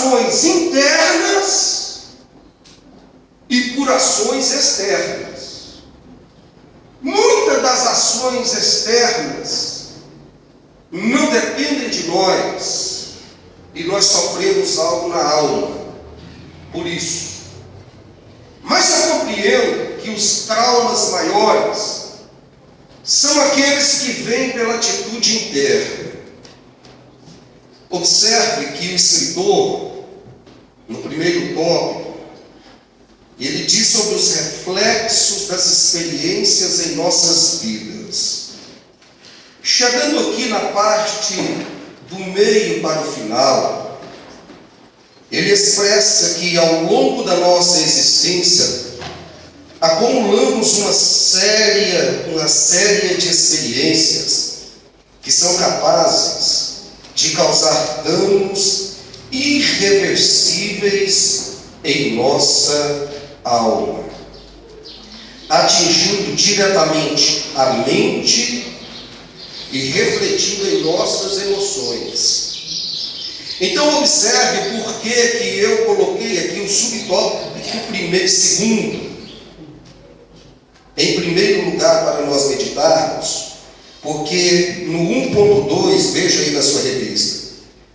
ações internas e por ações externas. Muitas das ações externas não dependem de nós e nós sofremos algo na alma por isso. Mas eu compreendo que os traumas maiores são aqueles que vêm pela atitude interna. Observe que o escritor, no primeiro tópico, ele diz sobre os reflexos das experiências em nossas vidas. Chegando aqui na parte do meio para o final, ele expressa que ao longo da nossa existência acumulamos uma série de experiências que são capazes de causar danos irreversíveis em nossa alma, atingindo diretamente a mente e refletindo em nossas emoções. Então observe por que eu coloquei aqui o subtópico segundo, em primeiro lugar para nós meditarmos, porque no 1.2, veja aí na sua revista,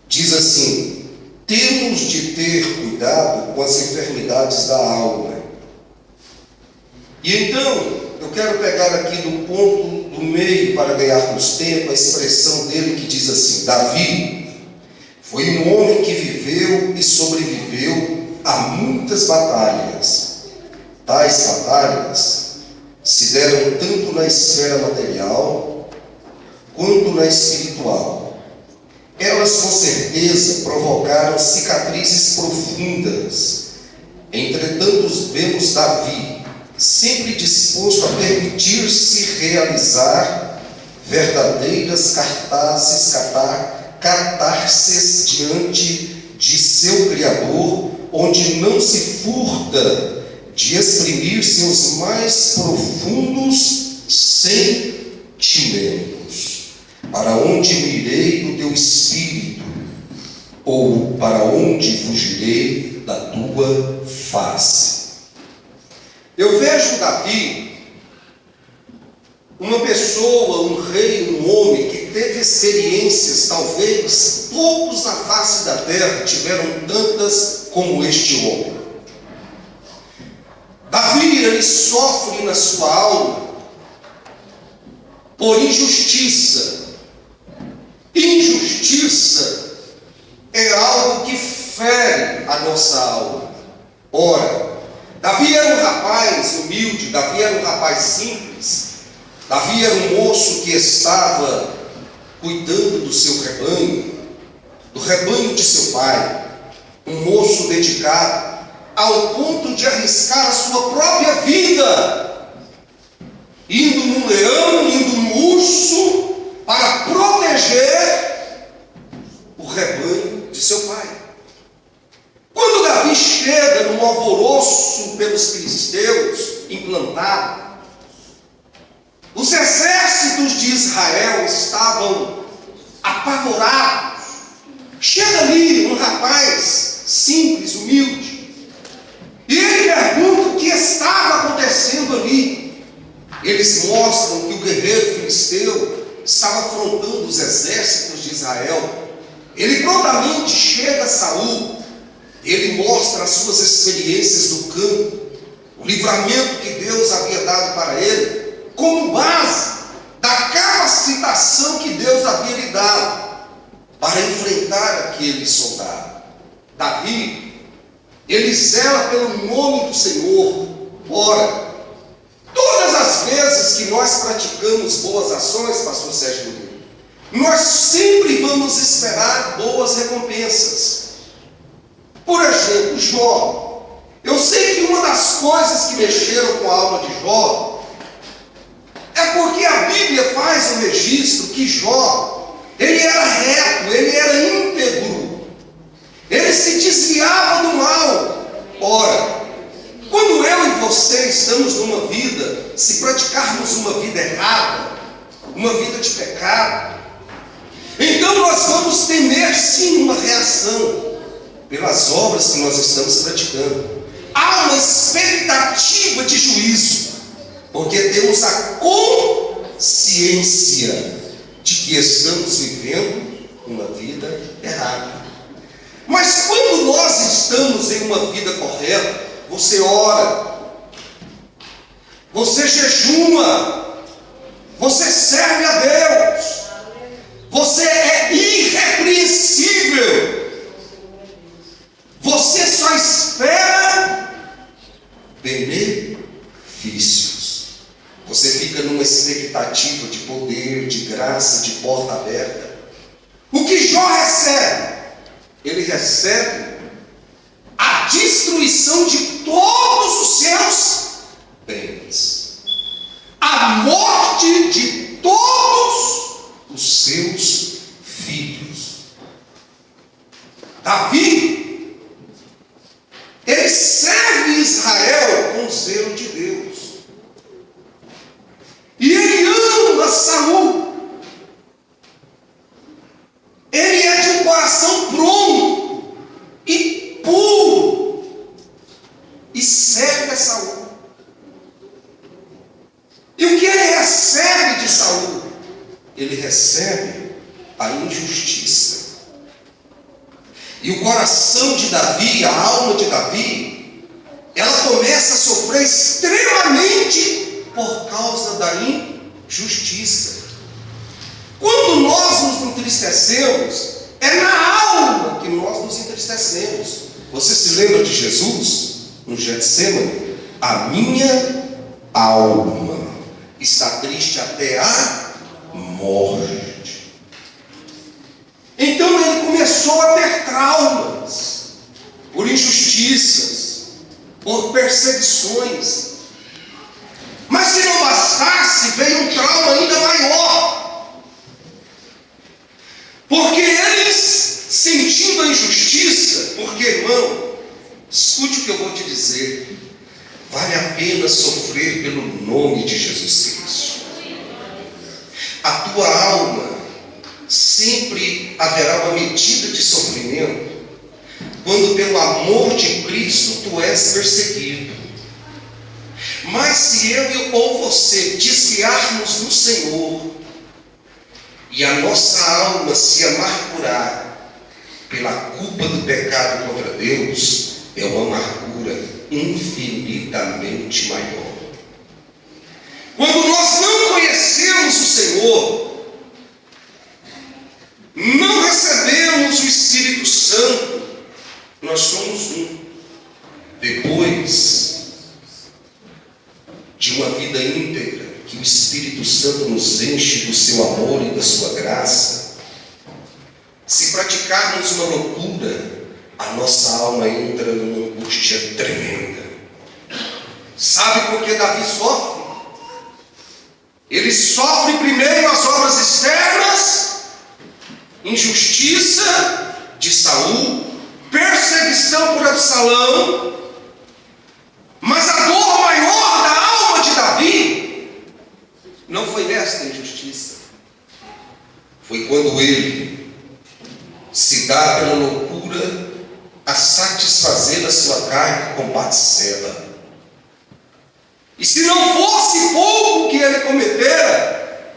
diz assim: temos de ter cuidado com as enfermidades da alma. E então, eu quero pegar aqui do ponto do meio para ganharmos tempo a expressão dele que diz assim: Davi foi um homem que viveu e sobreviveu a muitas batalhas. Tais batalhas se deram tanto na esfera material quanto na espiritual. Elas com certeza provocaram cicatrizes profundas. Entretanto, vemos Davi sempre disposto a permitir-se realizar verdadeiras catarses diante de seu Criador, onde não se furta de exprimir seus mais profundos sentimentos. Para onde me irei do teu espírito? Ou para onde fugirei da tua face? Eu vejo Davi, uma pessoa, um rei, um homem que teve experiências, talvez poucos na face da terra tiveram tantas como este homem. Davi, ele sofre na sua alma por injustiça. Injustiça é algo que fere a nossa alma. Ora, Davi era um rapaz humilde, Davi era um rapaz simples, Davi era um moço que estava cuidando do seu rebanho, do rebanho de seu pai, um moço dedicado ao ponto de arriscar a sua própria vida, indo num leão, indo num urso, para proteger o rebanho de seu pai. Quando Davi chega num alvoroço pelos filisteus implantado, os exércitos de Israel estavam apavorados. Chega ali um rapaz simples, humilde, e ele pergunta o que estava acontecendo ali. Eles mostram que o guerreiro filisteu estava afrontando os exércitos de Israel. Ele prontamente chega a Saul. Ele mostra as suas experiências do campo, o livramento que Deus havia dado para ele, como base da capacitação que Deus havia lhe dado para enfrentar aquele soldado. Davi, ele zela pelo nome do Senhor. Ora, todas as vezes que nós praticamos boas ações, pastor Sérgio, nós sempre vamos esperar boas recompensas. Por exemplo, Jó. Eu sei que uma das coisas que mexeram com a alma de Jó é porque a Bíblia faz o registro que Jó, ele era reto, ele era íntegro, ele se desviava do mal. Ora, quando eu e você estamos numa vida, se praticarmos uma vida errada, uma vida de pecado, então nós vamos temer sim uma reação. pelas obras que nós estamos praticando. Há uma expectativa de juízo, porque temos a consciência de que estamos vivendo uma vida errada. Mas quando nós estamos em uma vida correta, você ora, você jejuma, você serve a Deus, você é irrepreensível, você só espera benefícios. Você fica numa expectativa de poder, de graça, de porta aberta. O que Jó recebe? Ele recebe a destruição de todos os seus bens, a morte de todos os seus filhos. Davi, ele serve Israel com o zelo de Deus, e ele ama Saul. Ele é de um coração pronto e puro, e serve a Saul. E o que ele recebe de Saul? Ele recebe a injustiça. E o coração de Davi, a alma de Davi, ela começa a sofrer extremamente por causa da injustiça. Quando nós nos entristecemos, é na alma que nós nos entristecemos. Você se lembra de Jesus no Getsemane? A minha alma está triste até a morte. Então ele começou a ter traumas por injustiças, por perseguições. Mas se não bastasse, veio um trauma ainda maior. Porque eles, sentindo a injustiça, porque, irmão, escute o que eu vou te dizer, vale a pena sofrer pelo nome de Jesus Cristo. A tua alma sempre haverá uma medida de sofrimento, quando pelo amor de Cristo tu és perseguido. Mas se eu ou você desviarmos no Senhor, e a nossa alma se amargurar pela culpa do pecado contra Deus, é uma amargura infinitamente maior. Quando nós não conhecemos o Senhor, não recebemos o Espírito Santo, nós somos um. Depois de uma vida íntegra, que o Espírito Santo nos enche do seu amor e da sua graça, se praticarmos uma loucura, a nossa alma entra numa angústia tremenda. Sabe por que Davi sofre? Ele sofre primeiro as obras externas, injustiça de Saul, perseguição por Absalão, mas a dor maior da alma de Davi não foi nesta injustiça. Foi quando ele se dá pela loucura a satisfazer a sua carne com Batseba. E se não fosse pouco que ele cometera,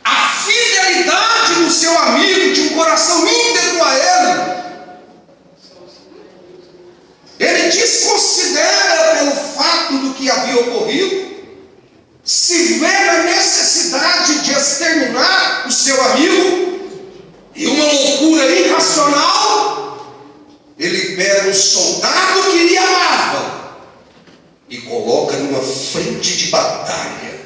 a fidelidade do seu amigo, de um coração íntegro a ele desconsidera pelo fato do que havia ocorrido, se vê na necessidade de exterminar o seu amigo, e uma loucura irracional, ele pega um soldado que lhe amava e coloca numa frente de batalha.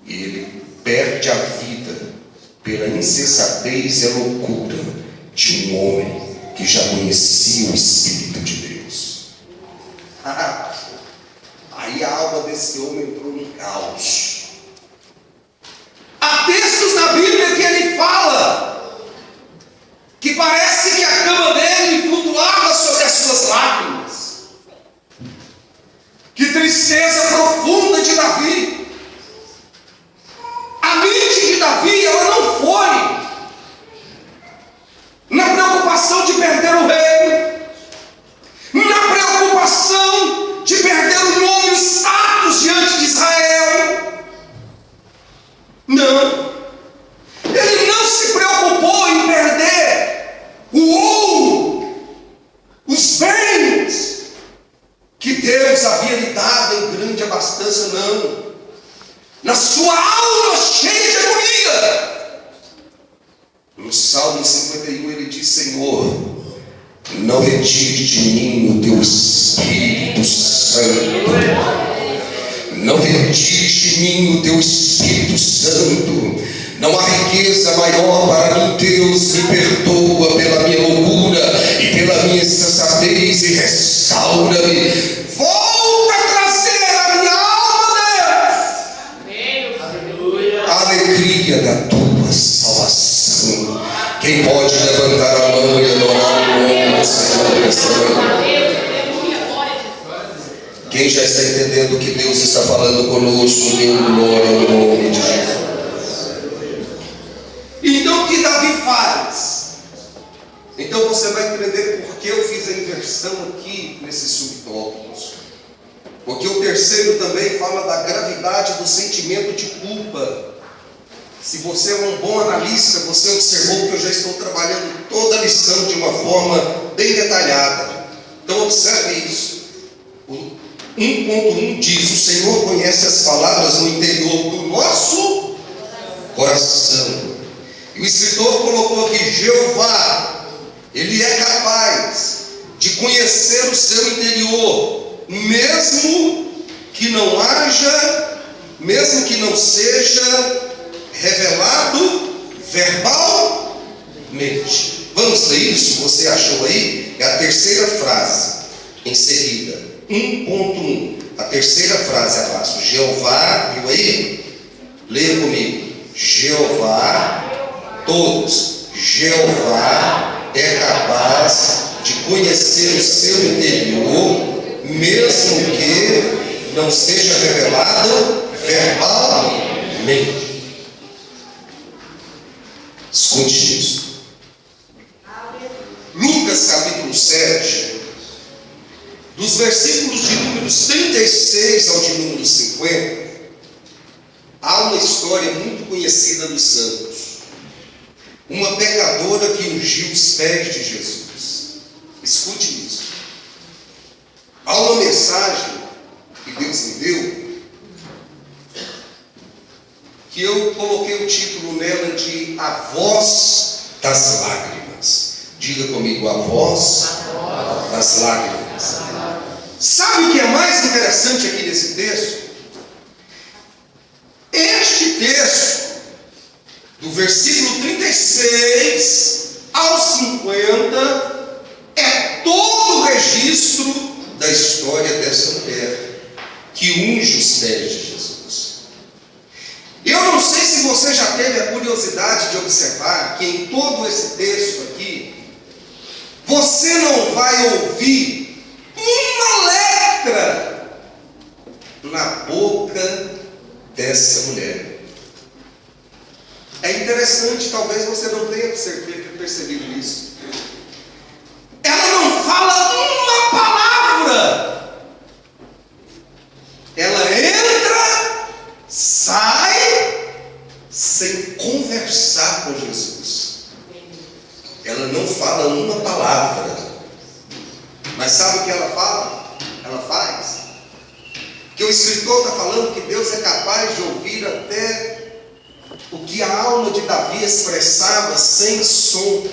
E ele perde a vida pela insensatez e a loucura de um homem que já conhecia o Espírito de Deus. Aí a alma desse homem entrou num caos. Há textos na Bíblia que ele fala que parece que a cama dele flutuava sobre as suas lágrimas. Que tristeza profunda de Davi. A mente de Davi, ela não foi sua alma cheia de agonia. No Salmo 51 ele diz: Senhor, não retire de mim o teu Espírito Santo. Não retire de mim o teu Espírito Santo. Não há riqueza maior para mim, Deus. Me perdoa pela minha loucura e pela minha insensatez e restaura-me. Volta a trazer a minha alma, Deus. A alegria da tua salvação. Quem pode levantar a mão e adorar o nome do Senhor nessa manhã? Quem já está entendendo que Deus está falando conosco, dê glória ao nome de Jesus. Então o que Davi faz? Então você vai entender por que eu fiz a inversão aqui nesses subtópicos. Porque o terceiro também fala da gravidade do sentimento de culpa. Se você é um bom analista, você observou que eu já estou trabalhando toda a lição de uma forma bem detalhada. Então observe isso. 1.1 diz: o Senhor conhece as palavras no interior do nosso coração. E o escritor colocou que Jeová, Ele é capaz de conhecer o seu interior, mesmo que não haja, mesmo que não seja revelado verbalmente. Vamos ler isso? Você achou aí? É a terceira frase em seguida. 1.1, a terceira frase abaixo. Jeová, viu aí? Leia comigo. Jeová, todos. Jeová é capaz de conhecer o seu interior, mesmo que não seja revelado verbalmente. Escute isso. Lucas capítulo 7, dos versículos de números 36 ao de número 50, há uma história muito conhecida dos santos. Uma pecadora que ungiu os pés de Jesus. Escute isso. Há uma mensagem que Deus me deu, que eu coloquei o título nela de A Voz das Lágrimas. Diga comigo: a voz das lágrimas. Sabe o que é mais interessante aqui nesse texto? Este texto, do versículo 36 ao 50, é todo o registro da história dessa mulher que unge os pés de Jesus. Eu não sei se você já teve a curiosidade de observar que em todo esse texto aqui, você não vai ouvir uma letra na boca dessa mulher. É interessante, talvez você não tenha percebido isso. Ela não fala uma palavra. Ela entra, sai, sem conversar com Jesus. Ela não fala uma palavra. Mas sabe o que ela fala? Ela faz. Que o escritor está falando que Deus é capaz de ouvir até o que a alma de Davi expressava sem som,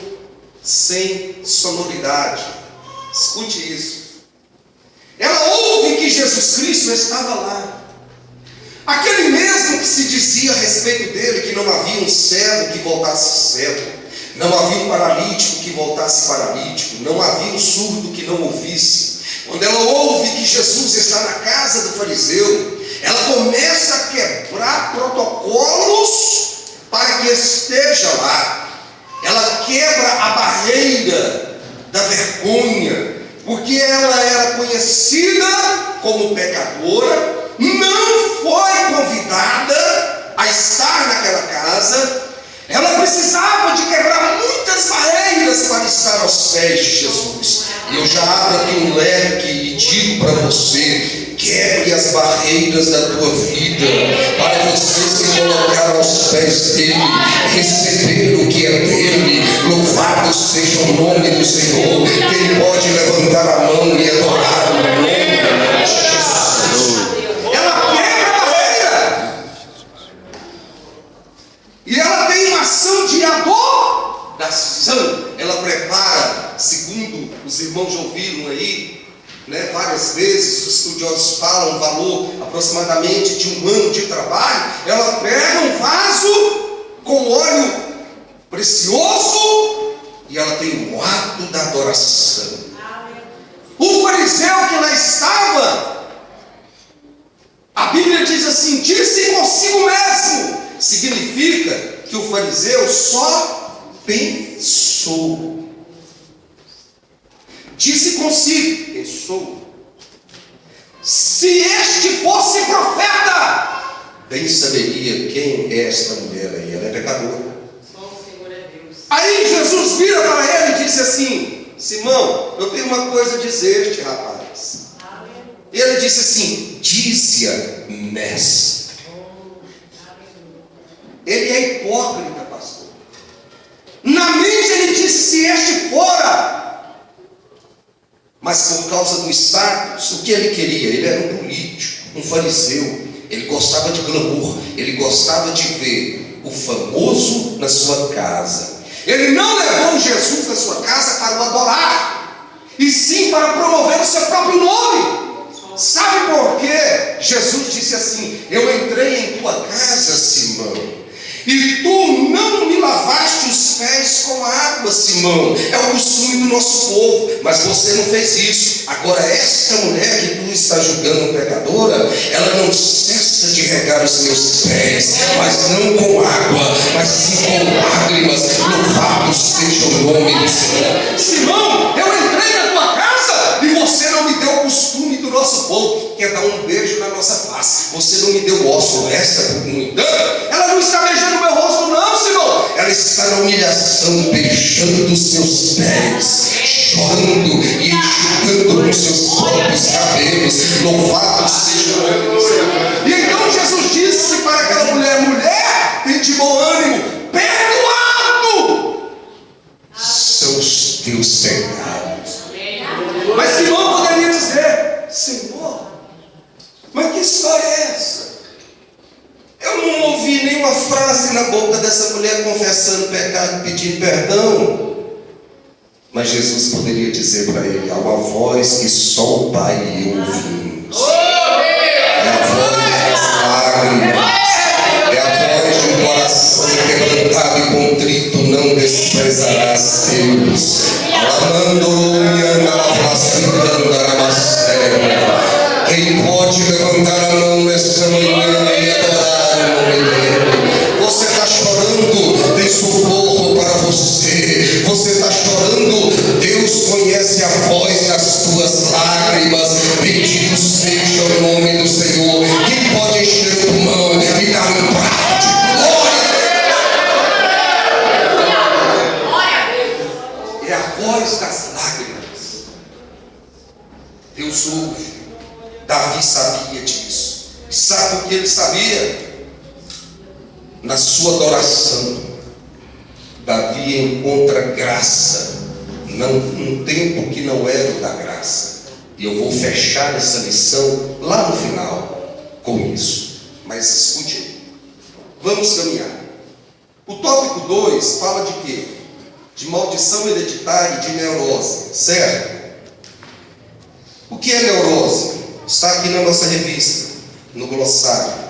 sem sonoridade. Escute isso. Ela ouve que Jesus Cristo estava lá. Aquele mesmo que se dizia a respeito dele que não havia um cego que voltasse cego, não havia um paralítico que voltasse paralítico, não havia um surdo que não ouvisse. Quando ela ouve que Jesus está na casa do fariseu, ela começa a quebrar protocolos para que esteja lá. Ela quebra a barreira da vergonha, porque ela era conhecida como pecadora, não foi convidada a estar naquela casa. Ela precisava de quebrar muitas barreiras para estar aos pés de Jesus. E eu já abro aqui um leque e digo para você: quebre as barreiras da tua vida, para você se colocar aos pés dele, receber o que é dele. Louvado seja o nome do Senhor. Quem pode levantar a mão e adorar o nome de Jesus? Ela quebra a barreira. de adoração. Ela prepara, segundo os irmãos já ouviram aí, várias vezes os estudiosos falam um valor aproximadamente de 1 ano de trabalho. Ela pega um vaso com óleo precioso e ela tem um ato da adoração. O fariseu que lá estava, a Bíblia diz assim, disse consigo mesmo. Significa que o fariseu só pensou. Disse consigo, pensou, se este fosse profeta, bem saberia quem é esta mulher aí, ela é pecadora. Aí Jesus vira para ele e disse assim, Simão, eu tenho uma coisa a dizer-te, rapaz. Ele disse assim, dize-a, mestre. Ele é hipócrita, pastor. Na mente ele disse, se este fora. Mas por causa do status, o que ele queria? Ele era um político, um fariseu. Ele gostava de glamour. Ele gostava de ver o famoso na sua casa. Ele não levou Jesus na sua casa para o adorar, e sim para promover o seu próprio nome. Sabe por quê? Jesus disse assim, eu entrei em tua casa, Simão, e tu não me lavaste os pés com água, Simão. É o costume do nosso povo, mas você não fez isso. Agora esta mulher que tu está julgando pecadora, ela não cessa de regar os meus pés, mas não com água, mas sim com lágrimas. Louvado seja o nome do Senhor. Simão, eu entrei na tua casa e você não me deu o costume do nosso povo, que é dar um beijo na nossa face. Você não me deu o osso, essa, no entanto, ela não está beijando o meu rosto, não, Senhor. Ela está na humilhação, beijando os seus pés, chorando e enxugando com seus próprios cabelos. Louvado seja o nome do Senhor. E então Jesus disse para aquela mulher, mulher, tem de bom ânimo, perdoado são os teus pecados. Mas Simão poderia dizer, Senhor, mas que história é essa? Eu não ouvi nenhuma frase na boca dessa mulher confessando pecado, pedindo perdão. Mas Jesus poderia dizer para ele, há uma voz que só o Pai e eu ouvimos. É a voz das lágrimas. É a voz de um coração quebrantado e contrito, não desprezarás Deus. Quem pode levantar a mão nesta manhã e adorar o nome dele? Você está chorando, tem socorro para você. Você está chorando, Deus conhece a voz das tuas lágrimas. Bendito seja o nome do Senhor. Quem pode encher o pulmão e dar um prato de glória? É a voz das lágrimas. Deus ouve. Davi sabia disso. Sabe o que ele sabia? Na sua adoração, Davi encontra graça, num tempo que não era o da graça. E eu vou fechar essa lição lá no final com isso. Mas escute aí. Vamos caminhar. O tópico 2 fala de quê? De maldição hereditária e de neurose, certo? O que é neurose? Está aqui na nossa revista, no glossário.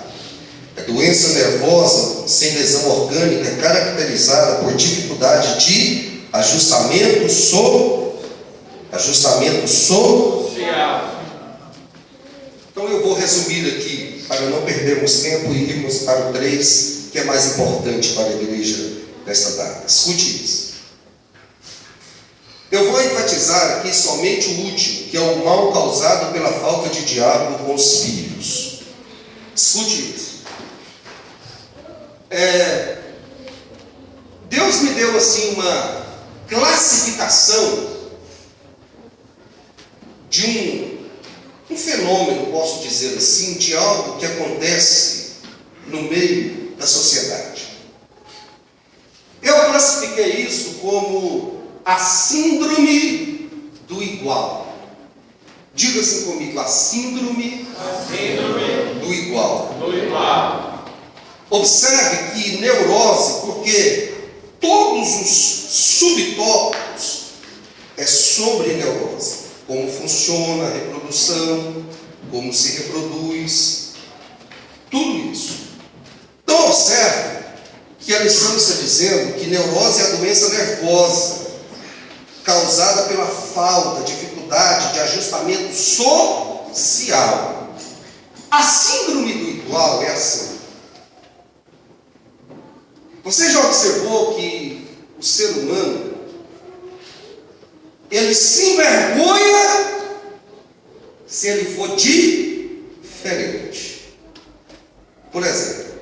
É doença nervosa sem lesão orgânica caracterizada por dificuldade de ajustamento social. Então eu vou resumir aqui, para não perdermos tempo e irmos para o 3, que é mais importante para a igreja nesta data. Escute isso. Eu vou enfatizar aqui somente o último, que é o mal causado pela falta de diálogo com os filhos. Escute isso. Deus me deu assim uma classificação de um fenômeno, posso dizer assim, de algo que acontece no meio da sociedade. Eu classifiquei isso como a síndrome do igual. Diga assim comigo, a síndrome do igual. Observe que neurose, porque todos os subtópicos é sobre neurose. Como funciona a reprodução, como se reproduz, tudo isso. Então observe que a lição está dizendo que neurose é a doença nervosa causada pela falta, dificuldade de ajustamento social. A síndrome do igual é assim. Você já observou que o ser humano, ele se envergonha se ele for diferente? Por exemplo,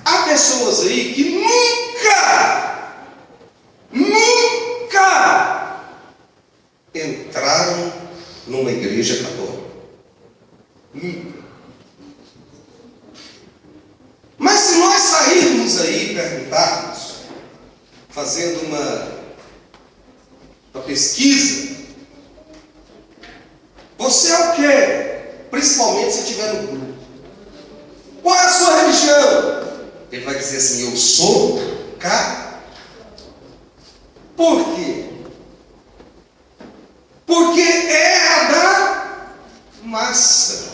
há pessoas aí que nunca entraram numa igreja católica. Mas se nós sairmos aí e perguntarmos, fazendo uma pesquisa, você é o quê? Principalmente se estiver no grupo. Qual é a sua religião? Ele vai dizer assim: eu sou católico. Por quê? Porque é a da massa.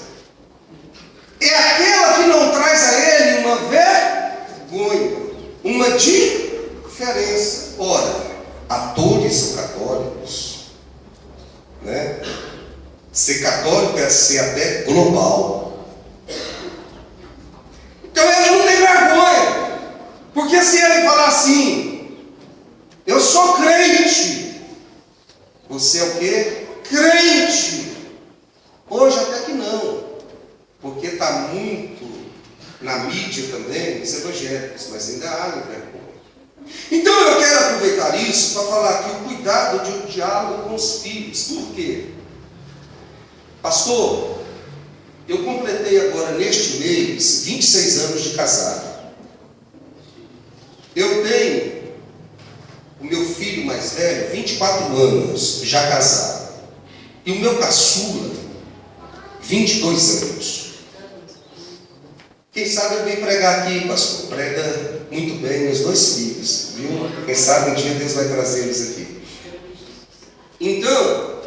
É aquela que não traz a ele uma vergonha, uma diferença. Ora, atores são católicos, né? Ser católico é ser até global. Então ele não tem vergonha, porque se ele falar assim: eu sou crente, você é o quê? Crente. Hoje até que não, porque está muito na mídia também os evangélicos, mas ainda há vergonha. Então eu quero aproveitar isso para falar aqui o cuidado de um diálogo com os filhos. Por quê? Pastor, eu completei agora neste mês 26 anos de casado. Eu tenho o meu filho mais velho, 24 anos, já casado. E o meu caçula, 22 anos. Quem sabe eu venho pregar aqui, pastor. Prega muito bem meus dois filhos, viu? Quem sabe um dia Deus vai trazê-los aqui. Então,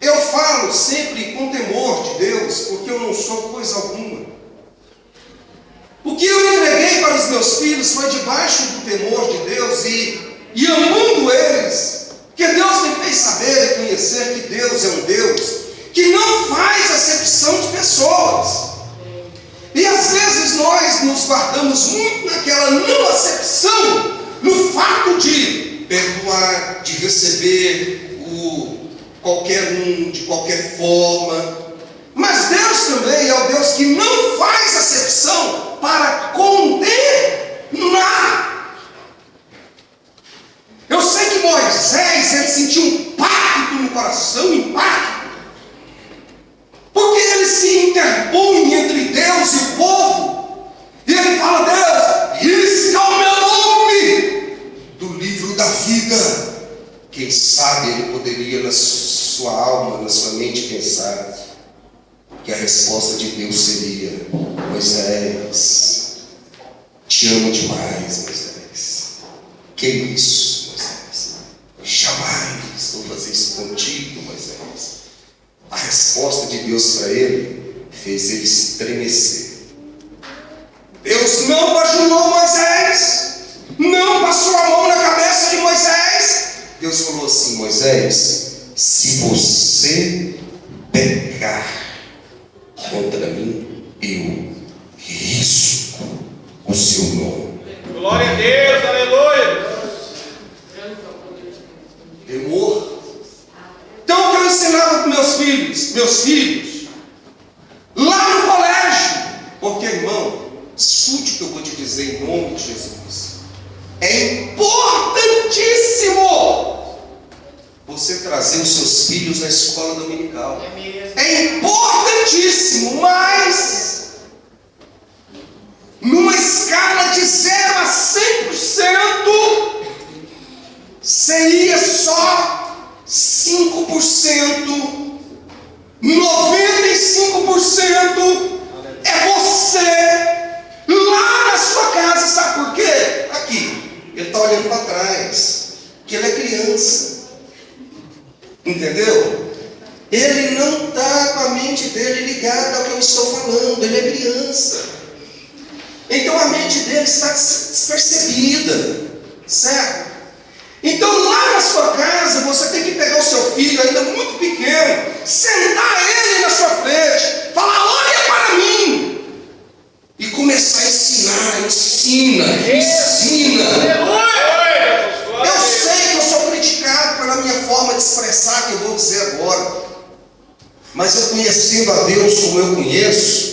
eu falo sempre com temor de Deus, porque eu não sou coisa alguma. O que eu entreguei para os meus filhos foi debaixo do temor de Deus e amando eles, que Deus me fez saber e conhecer que Deus é um Deus que não faz acepção de pessoas. E às vezes nós nos guardamos muito naquela não acepção, no fato de perdoar, de receber qualquer um, de qualquer forma. Mas Deus também é o Deus que não faz acepção para condenar. Eu sei que Moisés, ele sentiu um impacto no coração, um impacto, porque ele se interpõe entre Deus e o povo, e ele fala: Deus, risca o meu nome do livro da vida. Quem sabe ele poderia, na sua alma, na sua mente, pensar que a resposta de Deus seria: Moisés, te amo demais, Moisés. Que isso, Moisés? Jamais vou fazer isso contigo, Moisés. A resposta de Deus para ele fez ele estremecer. Deus não bajulou Moisés, não passou a mão na cabeça de Moisés. Deus falou assim: Moisés, se você pecar contra mim, eu risco o seu nome. Glória a Deus, aleluia. Temor. Então o que eu ensinava para meus filhos, lá no colégio, porque, irmão, escute o que eu vou te dizer em nome de Jesus. É importantíssimo você trazer os seus filhos à escola dominical. É importantíssimo, mas numa escala de 0 a 100%, seria só 5%, 95% é você lá na sua casa. olhando para trás, que ele é criança. Entendeu? Ele não está com a mente dele ligada ao que eu estou falando, ele é criança. Então a mente dele está despercebida, certo? Então lá na sua casa você tem que pegar o seu filho ainda muito pequeno, sentar ele na sua frente, falar: olha para mim, e começar a ensinar. Eu sei que eu sou criticado pela minha forma de expressar, que eu vou dizer agora, mas eu conhecendo a Deus como eu conheço,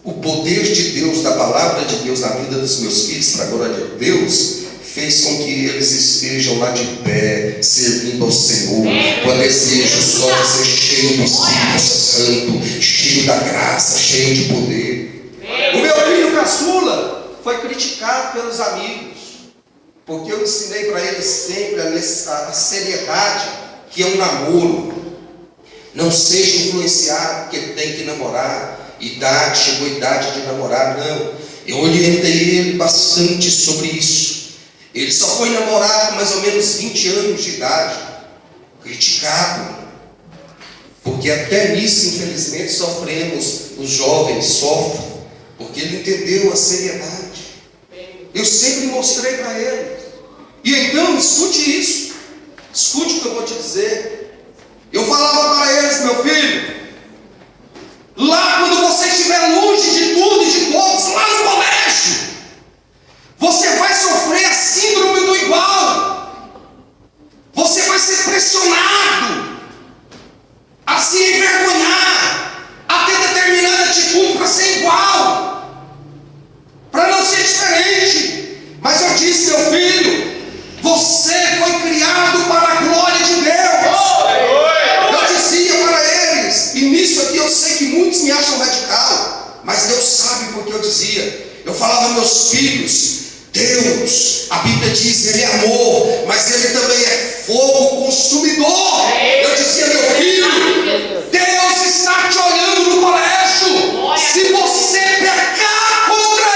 o poder de Deus, da palavra de Deus na vida dos meus filhos, para a glória de Deus, fez com que eles estejam lá de pé, servindo ao Senhor, com o desejo só de ser cheio do Espírito Santo, cheio da graça, cheio de poder. O meu filho caçula foi criticado pelos amigos, porque eu ensinei para ele sempre a seriedade que é um namoro. Não seja influenciado porque tem que namorar, chegou a idade de namorar, não. Eu orientei ele bastante sobre isso. Ele só foi namorar com mais ou menos 20 anos de idade, criticado, porque até nisso, infelizmente, sofremos, os jovens sofrem, porque ele entendeu a seriedade. Eu sempre mostrei para ele. E então, escute isso, escute o que eu vou te dizer. Eu falava para eles: meu filho, lá quando você estiver longe de tudo e de todos, lá no colégio, você vai sofrer a síndrome do igual. Você vai ser pressionado a se envergonhar, a ter determinada atitude para ser igual, para não ser diferente. Mas eu disse: meu filho, você foi criado para a glória de Deus. Eu dizia para eles, e nisso aqui eu sei que muitos me acham radical, mas Deus sabe porque eu dizia. Eu falava: meus filhos, Deus, a Bíblia diz, Ele é amor, mas Ele também é fogo consumidor. Eu dizia: meu filho, Deus está te olhando no colégio. Se você pecar contra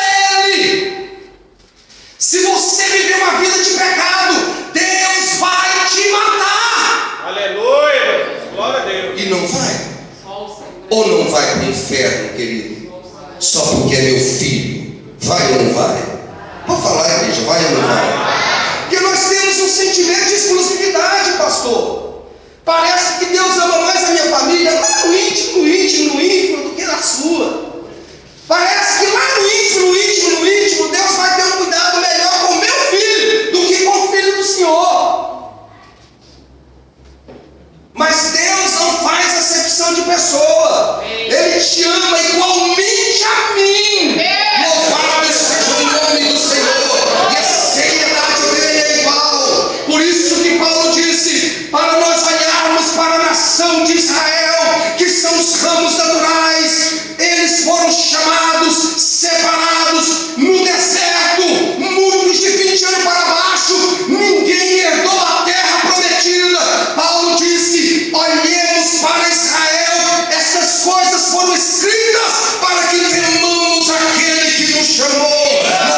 Ele, se você viver uma vida de pecado, Deus vai te matar. Aleluia, glória a Deus. E não vai? Ou não vai para o inferno, querido? Só porque é meu filho? Vai ou não vai? Vou falar, igreja, vai ou não vai? Porque nós temos um sentimento de exclusividade, pastor. Parece que Deus ama mais a minha família lá no íntimo do que na sua. Parece que lá no íntimo, Deus vai ter um cuidado melhor com o meu filho do que com o filho do Senhor. Mas Deus não faz acepção de pessoa. Ele te ama igualmente a mim. Louvado seja o nome do Senhor. E a seriedade dele é igual. Por isso que Paulo disse: para nós olharmos para a nação de Israel, que são os ramos naturais, eles foram chamados, separados no deserto, muitos de 20 anos para baixo, ninguém herdou a terra prometida. Paulo disse: olhemos para Israel, essas coisas foram escritas para que temamos aquele que nos chamou.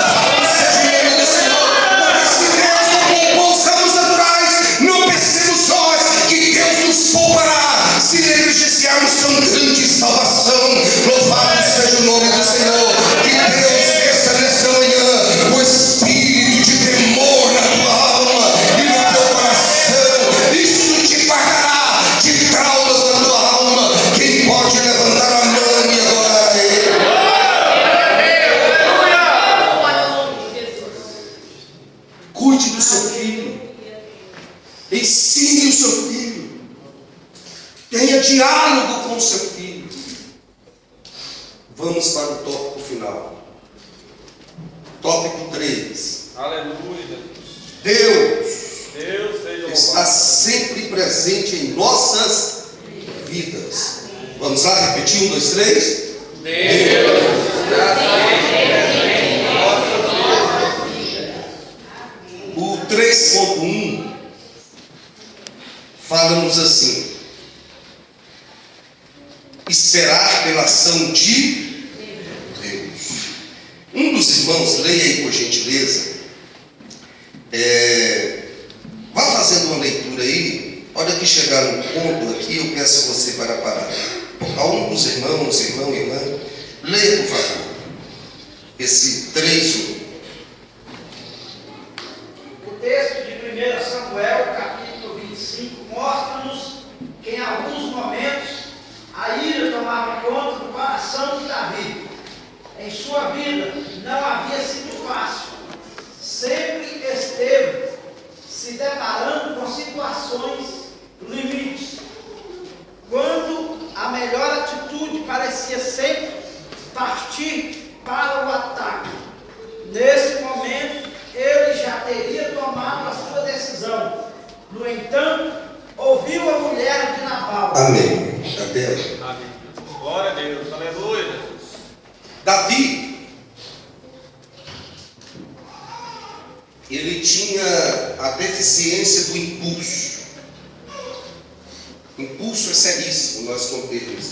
Louvado seja o nome do Senhor. Porque se Deus não poupou os ramos naturais, não pensemos nós que Deus nos poupará se negligenciarmos tão grande salvação. Louvado seja o nome do Senhor. Que Deus desça nesta manhã o espírito de temor na tua alma e no teu coração. Isso te pagará de traumas na tua alma. Quem pode levantar a mão e adorar a Ele? Cuide do seu filho. Ensine o seu filho. Tenha diálogo com o seu filho. Vamos para o tópico final. Tópico 3. Aleluia. Deus Seja está sempre presente em nossas vidas. Vamos lá, repetir, 1, 2, 3. Deus O 3.1 fala-nos assim: esperar pela ação de Deus. Um dos irmãos, leia aí por gentileza, para parar. A um dos irmãos, irmão e irmã, leia, por favor, esse 3:1. O texto de 1 Samuel, capítulo 25, mostra-nos que em alguns momentos a ira tomava conta do coração de Davi. Em sua vida não havia sido fácil. Sempre esteve se deparando com situações limites, quando a melhor atitude parecia sempre partir para o ataque. Nesse momento, ele já teria tomado a sua decisão. No entanto, ouviu a mulher de Nabal. Amém. Até. Amém. Glória a Deus. Aleluia. Davi, ele tinha a deficiência do impulso. Impulso é seríssimo, nós contemos.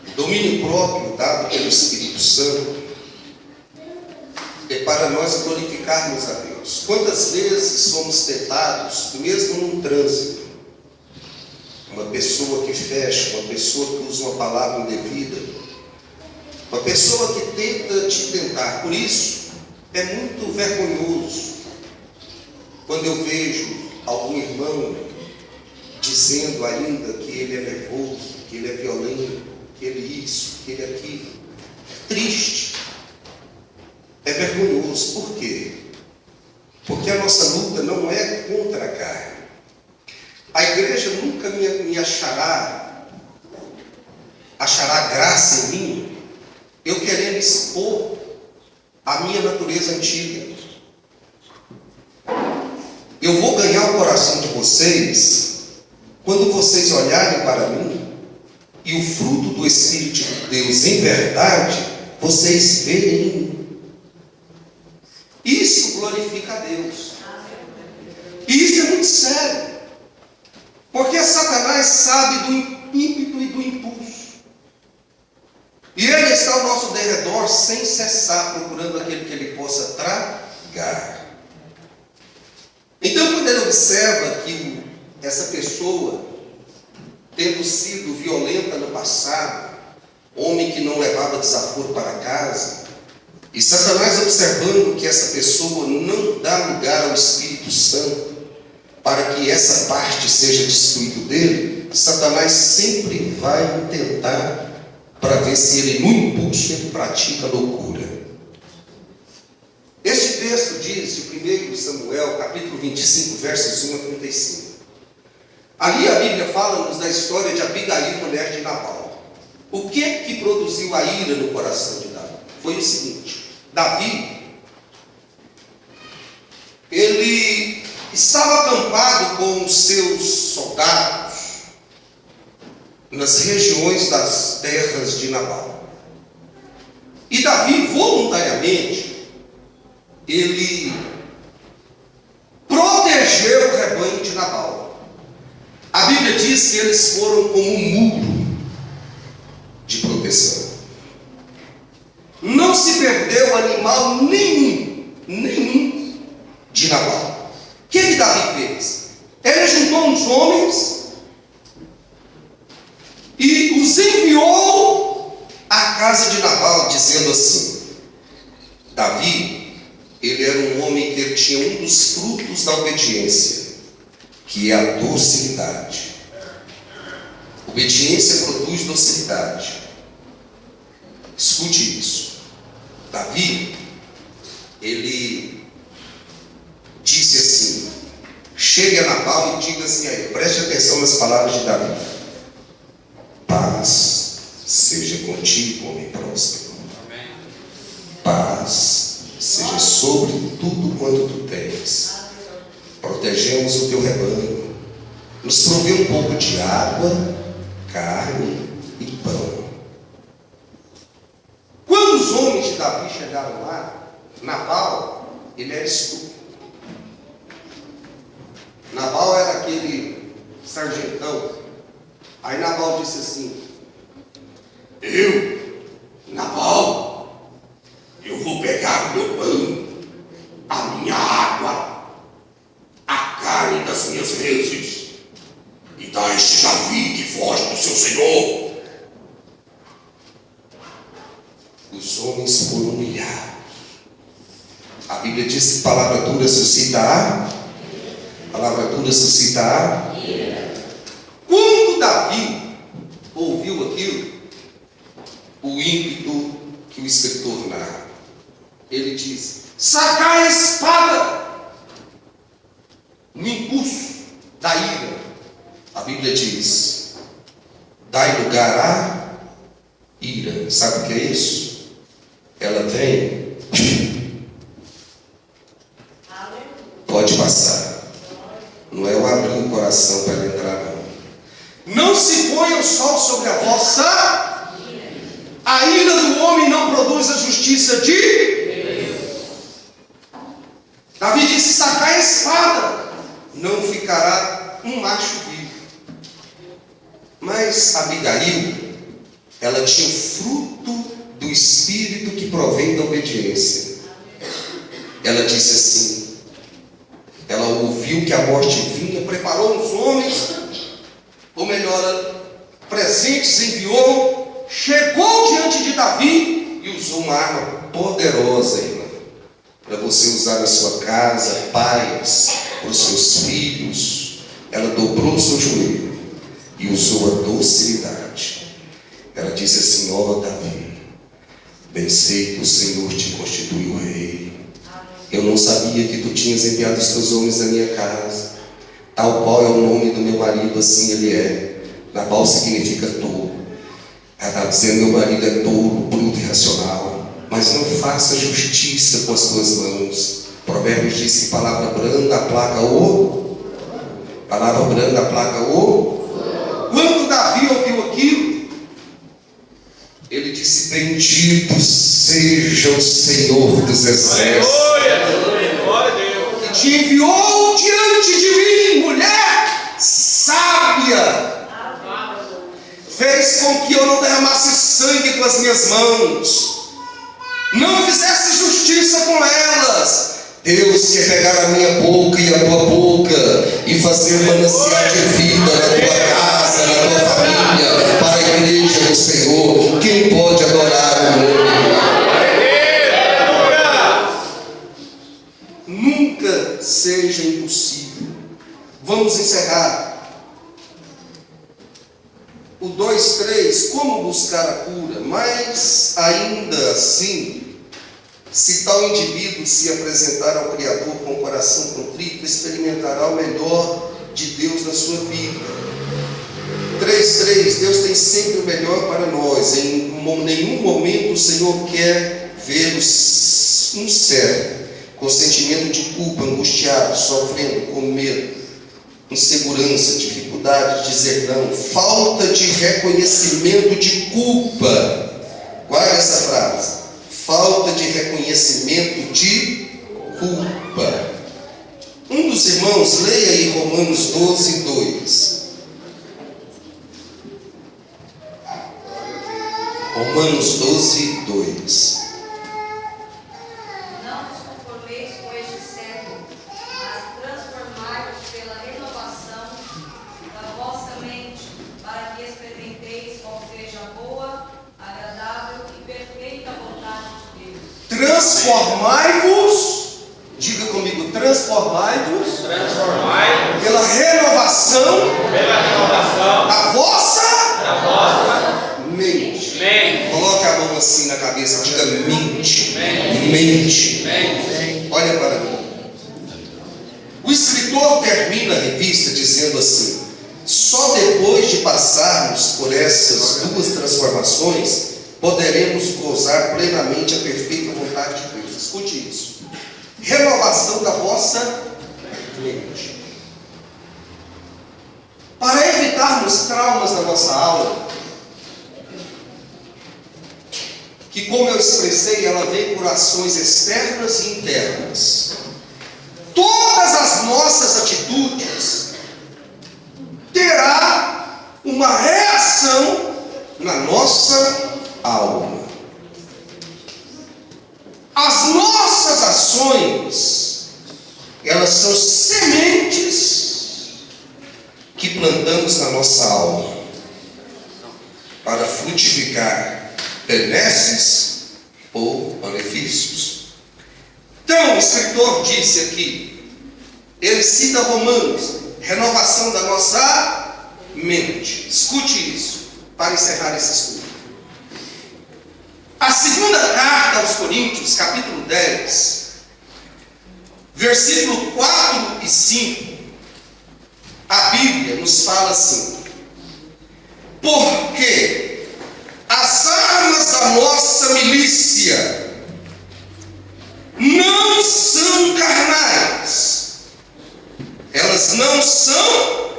O domínio próprio dado pelo Espírito Santo é para nós glorificarmos a Deus. Quantas vezes somos tentados, mesmo num trânsito, uma pessoa que fecha, uma pessoa que usa uma palavra indevida, uma pessoa que tenta te tentar. Por isso, é muito vergonhoso quando eu vejo algum irmão dizendo ainda que ele é nervoso, que ele é violento, que ele isso, que ele aquilo. É triste. É vergonhoso. Por quê? Porque a nossa luta não é contra a carne. A igreja nunca me achará graça em mim, eu querendo expor a minha natureza antiga. Eu vou ganhar o coração de vocês quando vocês olharem para mim e o fruto do Espírito de Deus em verdade vocês verem em mim. Isso glorifica a Deus. E isso é muito sério, porque Satanás sabe do ímpeto e do impulso, e ele está ao nosso derredor sem cessar, procurando aquele que ele possa tragar. Então, quando ele observa que essa pessoa, tendo sido violenta no passado, homem que não levava desaforo para casa, e Satanás observando que essa pessoa não dá lugar ao Espírito Santo para que essa parte seja destruída dele, Satanás sempre vai tentar para ver se ele, no impulso, ele pratica loucura. Este texto diz de 1 Samuel, capítulo 25, versos 1 a 35. Ali a Bíblia fala-nos da história de Abigail, mulher de Nabal. O que produziu a ira no coração de Davi? Foi o seguinte: Davi, ele estava acampado com os seus soldados nas regiões das terras de Nabal. E Davi, voluntariamente, ele protegeu o rebanho de Nabal. A Bíblia diz que eles foram como um muro de proteção. Não se perdeu animal nenhum de Nabal. O que Davi fez? Ele juntou uns homens e os enviou à casa de Nabal, dizendo assim: Davi, ele era um homem que ele tinha um dos frutos da obediência, que é a docilidade. Obediência produz docilidade. Escute isso. Davi, ele disse assim: chegue a Nabal e diga assim a ele, preste atenção nas palavras de Davi: paz seja contigo, homem próspero. Amém. Paz seja sobre tudo quanto tu tens. Protegemos o teu rebanho, nos provê um pouco de água, carne e pão. Quando os homens de Davi chegaram lá, Nabal, ele era estúpido. Nabal era aquele sargentão. Aí Nabal disse assim: Nabal, eu vou pegar o meu pão, a minha água, a carne das minhas reses, e dar a este Davi que os homens foram humilhados. A Bíblia diz que palavra dura suscita. Palavra dura suscita. Quando Davi ouviu aquilo, o ímpeto que o escritor narra, ele diz: sacai a espada. No impulso da ira, a Bíblia diz: dai lugar à ira. Sabe o que é isso? Ela vem. Pode passar. Não é eu abrir o coração para ela entrar, não. Não se ponha o sol sobre a vossa. A ira do homem não produz a justiça de Deus. Davi disse: sacai a espada, não ficará um macho vivo. Mas Abigail, ela tinha o fruto do espírito que provém da obediência. Ela disse assim, ela ouviu que a morte vinha, preparou os homens, ou melhor, presentes enviou, chegou diante de Davi e usou uma arma poderosa, irmã, para você usar na sua casa, pais, para os seus filhos. Ela dobrou o seu joelho e usou a docilidade. Ela disse assim: ó Davi, bem sei que o Senhor te constituiu rei. Eu não sabia que tu tinhas enviado os teus homens à minha casa. Tal qual é o nome do meu marido, assim ele é. Nabal significa tolo. Ela está dizendo: meu marido é tolo, bruto e irracional. Mas não faça justiça com as tuas mãos. Provérbios diz que palavra branda aplaca o. Palavra branda aplaca o. Quando Davi ouviu aquilo, ele disse: bendito seja o Senhor dos exércitos, que te enviou diante de mim, mulher sábia. Fez com que eu não derramasse sangue com as minhas mãos, não fizesse justiça com elas. Deus quer pegar a minha boca e a tua boca e fazer manancial de vida na tua casa, na tua família, para a igreja do Senhor. Quem pode adorar o nome? Nunca seja impossível. Vamos encerrar. O 2:3, como buscar a cura? Mas ainda assim, se tal indivíduo se apresentar ao Criador com o coração contrito, experimentará o melhor de Deus na sua vida. 3:3, Deus tem sempre o melhor para nós. Em nenhum momento o Senhor quer ver um servo com sentimento de culpa, angustiado, sofrendo, com medo, insegurança, dificuldade de dizer não, falta de reconhecimento de culpa. Guarda essa frase: falta de reconhecimento de culpa. Um dos irmãos, leia aí Romanos 12:2. Romanos 12:2. Não vos conformeis com este século, mas transformai-vos pela renovação da vossa mente, para que experimenteis qual seja a boa, agradável e perfeita vontade de Deus. Transformai-vos, diga comigo, transformai-vos pela renovação da vossa mente. Coloque a mão assim na cabeça, diga mente. Mente. Olha para mim. O escritor termina a revista dizendo assim: só depois de passarmos por essas duas transformações poderemos gozar plenamente a perfeita vontade de Deus. Escute isso: renovação da vossa mente. Para evitarmos traumas na nossa alma, que, como eu expressei, ela vem por ações externas e internas. Todas as nossas atitudes terá uma reação na nossa alma. As nossas ações, elas são sementes que plantamos na nossa alma para frutificar benesses ou benefícios. Então, o escritor disse aqui, ele cita Romanos, renovação da nossa mente. Escute isso, para encerrar esse estudo. A segunda carta aos Coríntios, capítulo 10, versículo 4 e 5, a Bíblia nos fala assim: porque as armas da nossa milícia não são carnais, elas não são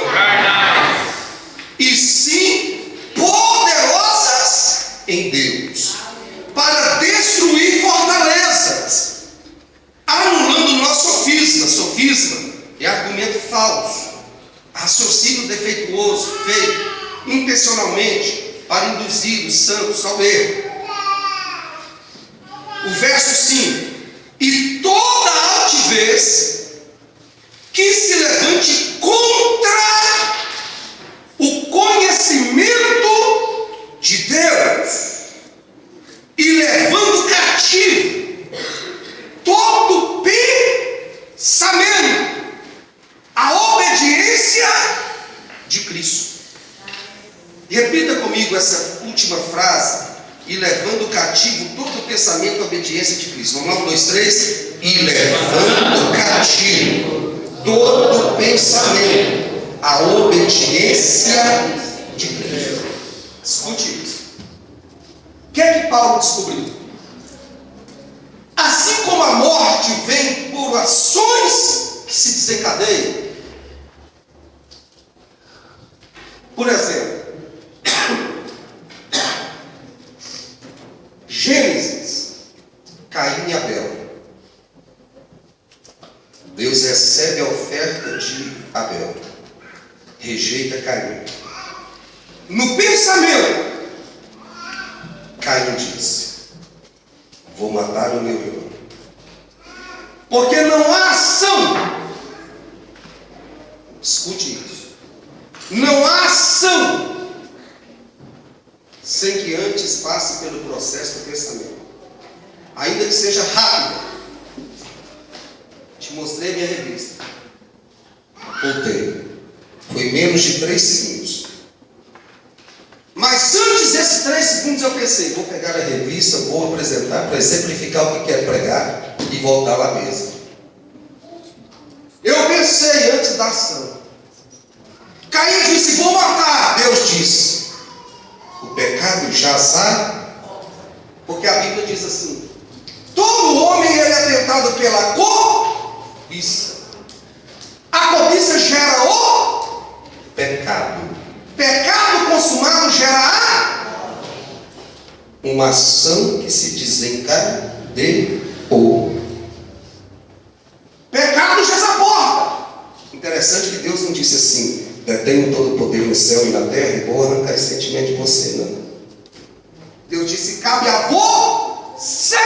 carnais, e sim poderosas em Deus, para destruir fortalezas, anulando o nosso sofisma. Sofisma é argumento falso, raciocínio defeituoso, feito intencionalmente para induzir os santos ao erro. O verso 5: e toda altivez que se levante contra o conhecimento de Deus, e levando cativo todo pensamento à obediência de Cristo. Repita comigo essa última frase: e levando cativo todo pensamento à obediência de Cristo. Vamos lá, 1, 2, 3. E levando cativo todo pensamento à obediência de Cristo. Escute isso. O que é que Paulo descobriu? Assim como a morte vem por ações que se desencadeiam. Por exemplo, Gênesis, Caim e Abel. Deus recebe a oferta de Abel, rejeita Caim. No pensamento, Caim disse: vou matar o meu irmão. Porque não há ação. Escute isso. Não há ação sem que antes passe pelo processo do pensamento, ainda que seja rápido. Te mostrei minha revista. Voltei. Foi menos de 3 segundos. Mas antes desses 3 segundos eu pensei: vou pegar a revista, vou apresentar para exemplificar o que quero pregar e voltar lá mesmo. Eu pensei antes da ação. Caim disse: vou matar. Deus disse: o pecado já sai. Porque a Bíblia diz assim: todo homem ele é tentado pela cobiça. A cobiça gera o pecado. Pecado consumado gera uma ação que se desencadeou. Pecado já porta. Interessante que Deus não disse assim: detenho todo o poder no céu e na terra e vou arrancar esse sentimento de você, não. Deus disse: cabe a você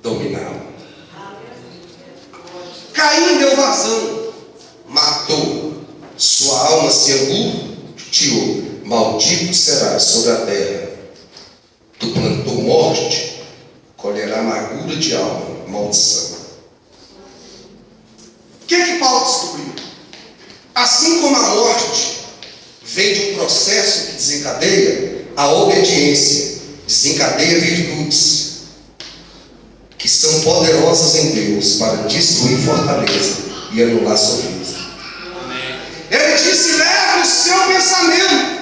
dominá-lo. Caim deu vazão, matou, sua alma se angustiou. Maldito serás sobre a terra. Tu plantou morte, colherá amargura de alma, maldição. O que é que Paulo descobriu? Assim como a morte vem de um processo que desencadeia, a obediência desencadeia virtudes que são poderosas em Deus para destruir fortaleza e anular sofisma. Ele disse: leve o seu pensamento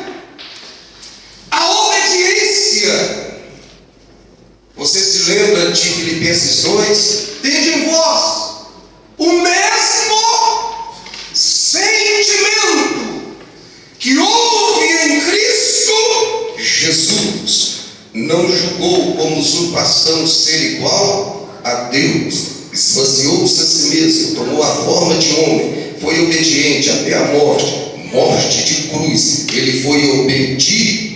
à obediência. Você se lembra de Filipenses 2? Tende em vós o mesmo sentimento que houve em Cristo Jesus. Não julgou como usurpação ser igual a Deus, esvaziou-se a si mesmo, tomou a forma de homem, foi obediente até a morte, morte de cruz. Ele foi obediente.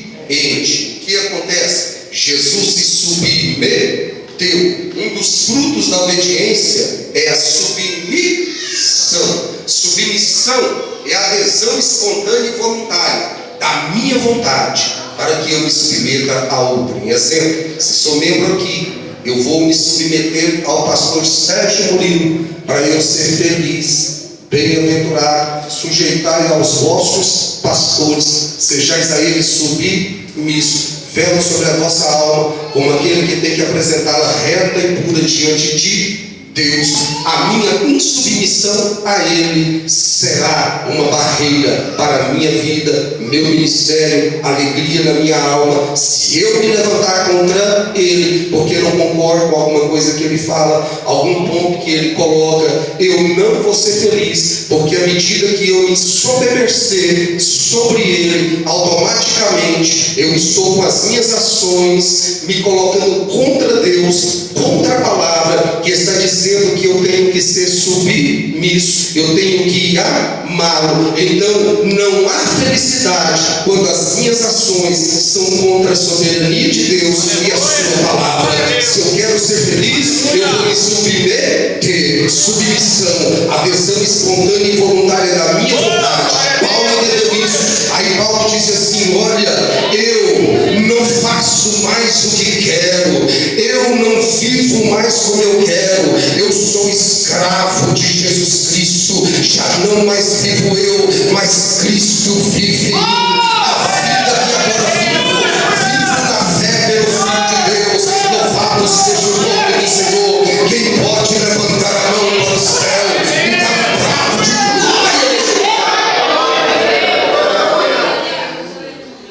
O que acontece? Jesus se submeteu. Um dos frutos da obediência é a submissão. Submissão é a adesão espontânea e voluntária da minha vontade, para que eu me submeta a outrem. Exemplo, se sou membro aqui, eu vou me submeter ao pastor Sérgio Murilo, para eu ser feliz, bem-aventurado, sujeitai aos vossos pastores, sejais a eles submissos, velo sobre a vossa alma, como aquele que tem que apresentá-la reta e pura diante de Deus. A minha insubmissão a Ele será uma barreira para a minha vida, meu ministério, alegria na minha alma. Se eu me levantar contra Ele, porque não concordo com alguma coisa que Ele fala, algum ponto que Ele coloca, eu não vou ser feliz, porque à medida que eu me sobemercer sobre Ele, automaticamente eu estou com as minhas ações me colocando contra Deus, contra a palavra que está dizendo que eu tenho que ser submisso, eu tenho que amá-lo. Então não há felicidade quando as minhas ações são contra a soberania de Deus e a sua palavra. Se eu quero ser feliz, eu vou me submeter. Submissão, adesão espontânea e voluntária da minha vontade. Paulo entendeu isso. Aí Paulo disse assim: olha, eu não faço mais o que quero, eu não vivo mais como eu quero, eu sou escravo de Jesus Cristo, já não mais vivo eu, mas Cristo vive em mim. A vida que agora vivo na fé pelo Filho de Deus. Louvado seja o nome do Senhor. Quem pode levantar a mão para o céu e dar um brado de glória?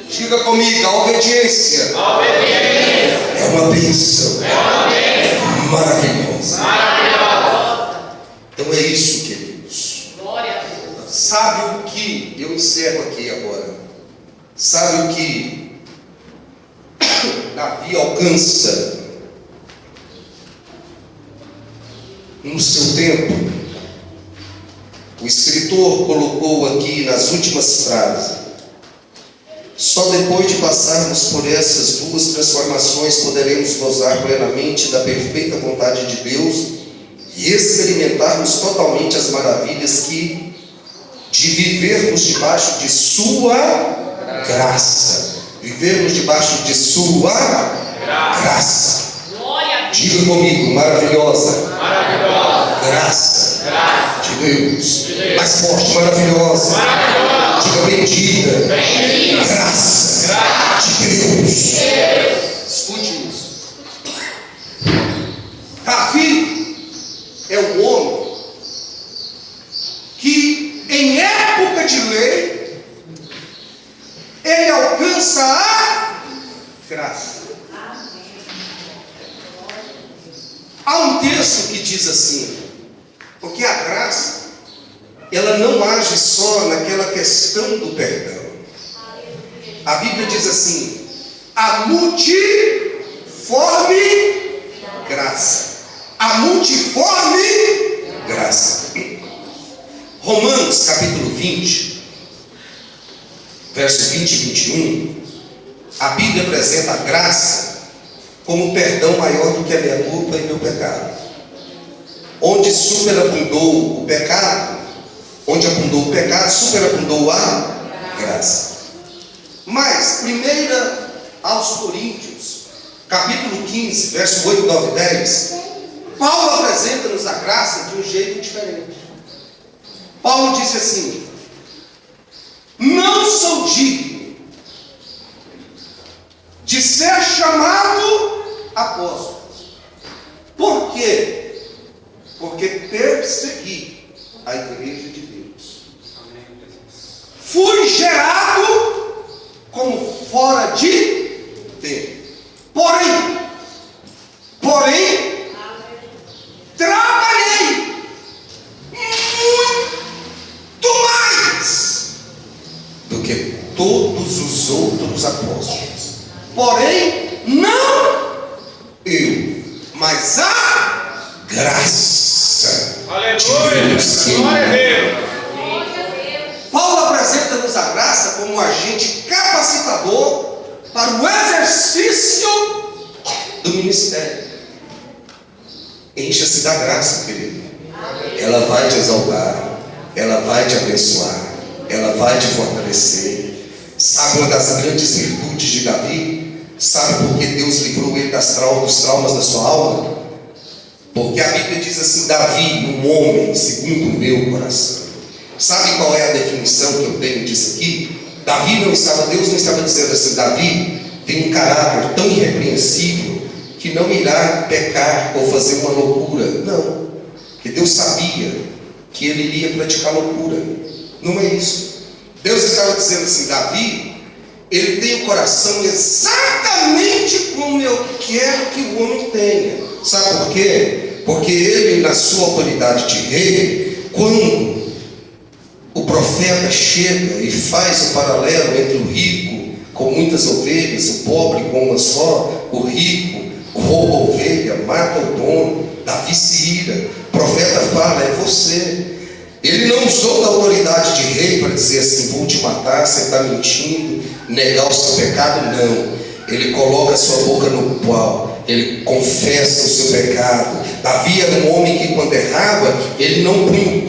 Diga comigo, a obediência é uma bênção maravilhosa. Então é isso, queridos. Sabe o que, eu encerro aqui agora, sabe o que Davi alcança no seu tempo? O escritor colocou aqui nas últimas frases: só depois de passarmos por essas duas transformações poderemos gozar plenamente da perfeita vontade de Deus e experimentarmos totalmente as maravilhas de vivermos debaixo de sua graça. Vivermos debaixo de sua graça. Diga comigo, maravilhosa graça de Deus. Mais forte, maravilhosa. Diga bendita graça de Deus. Escute isso. Davi é um homem que, em época de lei, ele alcança a graça. Há um texto que diz assim, porque a graça, ela não age só naquela questão do perdão. A Bíblia diz assim: a multiforme graça. A multiforme graça. Romanos capítulo 20, versos 20 e 21, a Bíblia apresenta a graça como perdão maior do que a minha culpa e meu pecado. Onde superabundou o pecado, onde abundou o pecado, superabundou a graça. Mas, 1 aos Coríntios, capítulo 15, verso 8, 9 e 10, Paulo apresenta-nos a graça de um jeito diferente. Paulo disse assim: não sou digno de ser chamado apóstolo. Por quê? Porque persegui a igreja de Deus. Fui gerado como fora de tempo. Porém, trabalhei muito mais do que todos os outros apóstolos. Porém, não eu, mas a graça de Deus. Glória a Deus. Paulo apresenta-nos a graça como um agente capacitador para o exercício do ministério. Encha-se da graça, querido. Ela vai te exaltar, ela vai te abençoar, ela vai te fortalecer. Sabe uma das grandes virtudes de Davi? Sabe por que Deus livrou ele dos traumas da sua alma? Porque a Bíblia diz assim: Davi, um homem segundo o meu coração. Sabe qual é a definição que eu tenho disso aqui? Deus não estava dizendo assim: Davi tem um caráter tão irrepreensível que não irá pecar ou fazer uma loucura. Não, porque Deus sabia que ele iria praticar loucura. Não é isso. Deus estava dizendo assim: Davi, ele tem o coração exatamente como eu quero que o homem tenha. Sabe por quê? Porque ele, na sua autoridade de rei, quando o profeta chega e faz o paralelo entre o rico com muitas ovelhas, o pobre com uma só, o rico rouba a ovelha, mata o dono, Davi se ira. O profeta fala: é você. Ele não usou da autoridade de rei para dizer assim: vou te matar, você está mentindo, negar o seu pecado. Não, ele coloca a sua boca no pau, ele confessa o seu pecado. Davi era um homem que, quando errava, ele não punha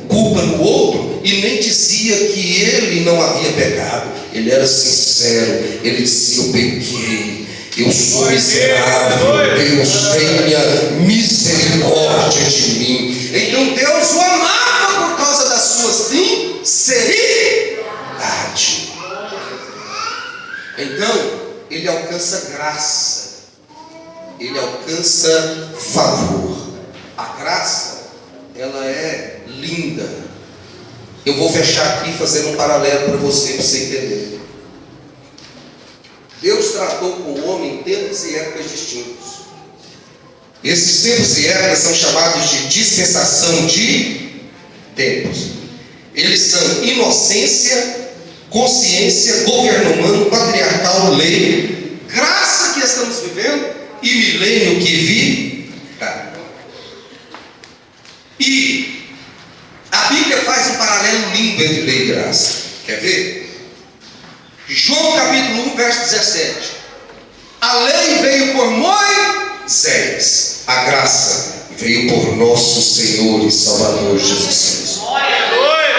culpa no outro e nem dizia que ele não havia pecado. Ele era sincero, ele dizia: eu pequei, eu sou miserável, Deus tenha misericórdia de mim. Então Deus o amava por causa da sua sinceridade. Então ele alcança graça, ele alcança favor. A graça, ela é linda. Eu vou fechar aqui fazendo um paralelo para você entender. Deus tratou com o homem em tempos e épocas distintos. Esses tempos e épocas são chamados de dispensação de tempos. Eles são inocência, consciência, governo humano, patriarcal, lei, graça que estamos vivendo e milênio que virá. E a Bíblia faz um paralelo lindo entre lei e graça. Quer ver? João capítulo 1, verso 17. A lei veio por Moisés, a graça veio por nosso Senhor e Salvador Jesus Cristo.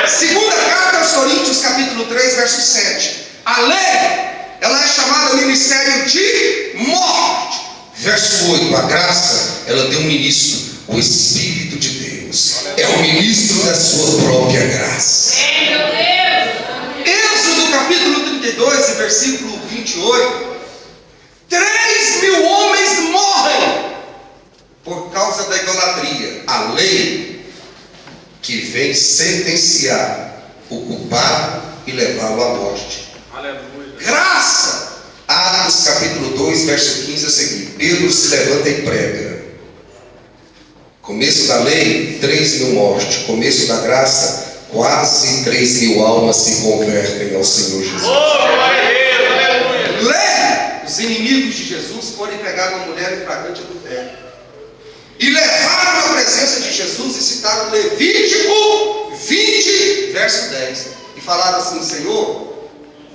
Segunda carta aos Coríntios, capítulo 3, verso 7. A lei, ela é chamada ministério de morte. Verso 8. A graça, ela deu um ministro, o Espírito de Deus. É o ministro da sua própria graça. Êxodo capítulo 32, versículo 28. 3.000 homens morrem por causa da idolatria. A lei que vem sentenciar o culpado e levá-lo à morte. Aleluia. Graça. Atos capítulo 2, verso 15 a seguir. Pedro se levanta e prega. Começo da lei, 3.000 mortes. Começo da graça, quase 3.000 almas se convertem ao Senhor Jesus. Lei. Os inimigos de Jesus podem pegar uma mulher em flagrante adultério e levaram à presença de Jesus e citaram Levítico 20, verso 10. E falaram assim: Senhor,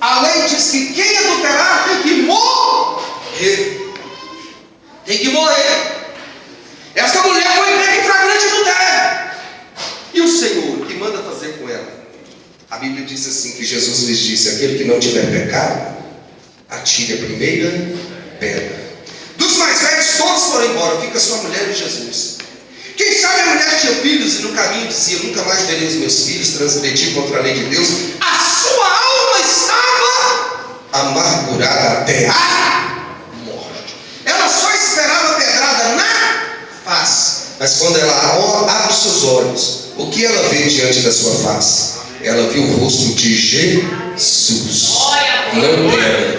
a lei diz que quem adulterar tem que morrer. Tem que morrer. Essa mulher foi pega em flagrante adultério. E o Senhor, que manda fazer com ela? A Bíblia diz assim, que Jesus lhes disse: aquele que não tiver pecado, atire a primeira pedra. Dos mais velhos todos foram embora, fica sua mulher e Jesus. Quem sabe a mulher tinha filhos e no caminho dizia: nunca mais verei os meus filhos, transgredi contra a lei de Deus. A sua alma estava amargurada até a morte. Ela só esperava a pedrada na face. Mas quando ela abre os seus olhos, o que ela vê diante da sua face? Ela viu o rosto de Jesus, não dela.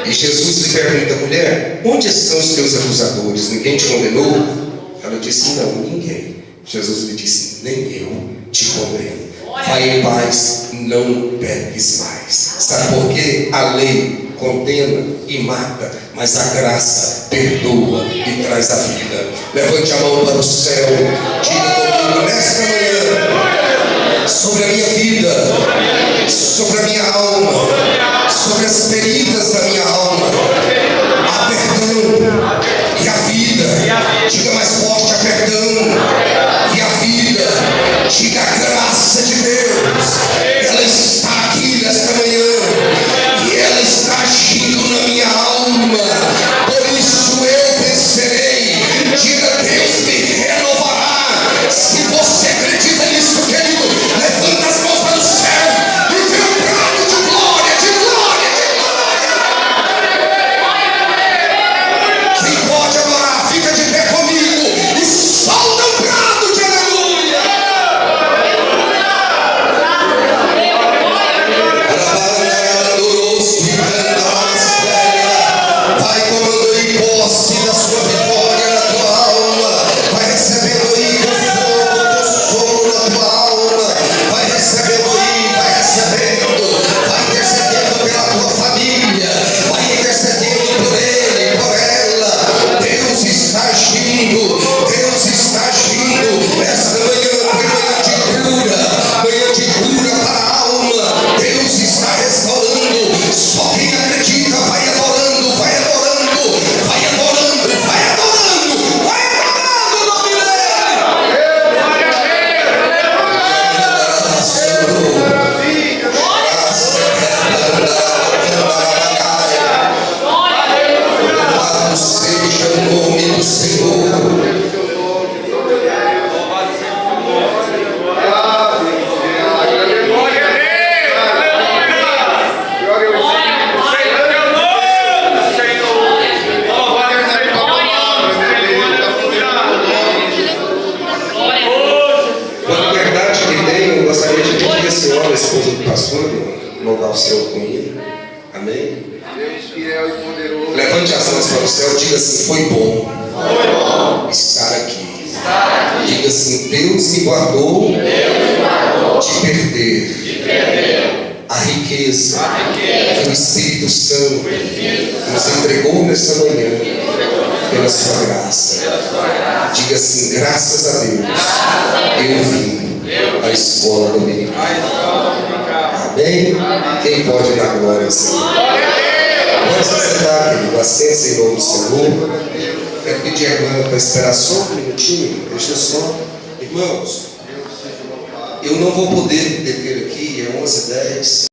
E Jesus lhe pergunta: mulher, onde estão os teus acusadores? Ninguém te condenou? Ela disse: não, ninguém. Jesus lhe disse: nem eu te condeno. Vai em paz, não peques mais. Sabe por quê? A lei condena e mata, mas a graça perdoa e traz a vida. Levante a mão para o céu, diga comigo nesta manhã: sobre a minha vida, sobre a minha alma, sobre as feridas da minha alma, há perdão e a vida. Diga mais forte: há perdão e a vida. Diga: a graça de Deus, ela está aqui nesta manhã. adorar o Senhor com ele. Amém? Deus fiel e poderoso. Levante as mãos para o céu e diga assim: foi bom estar aqui. Diga assim: Deus me guardou de perder a riqueza que o Espírito Santo nos entregou nessa manhã pela sua graça. Diga assim: graças a Deus eu vim à escola dominical. Amém? Quem pode dar glória ao Senhor? Pode se sentar, querido. Assenta em nome do Senhor. Quero pedir a irmã para esperar só um minutinho. Deixa só. Irmãos, eu não vou poder deter aqui, é 11h10.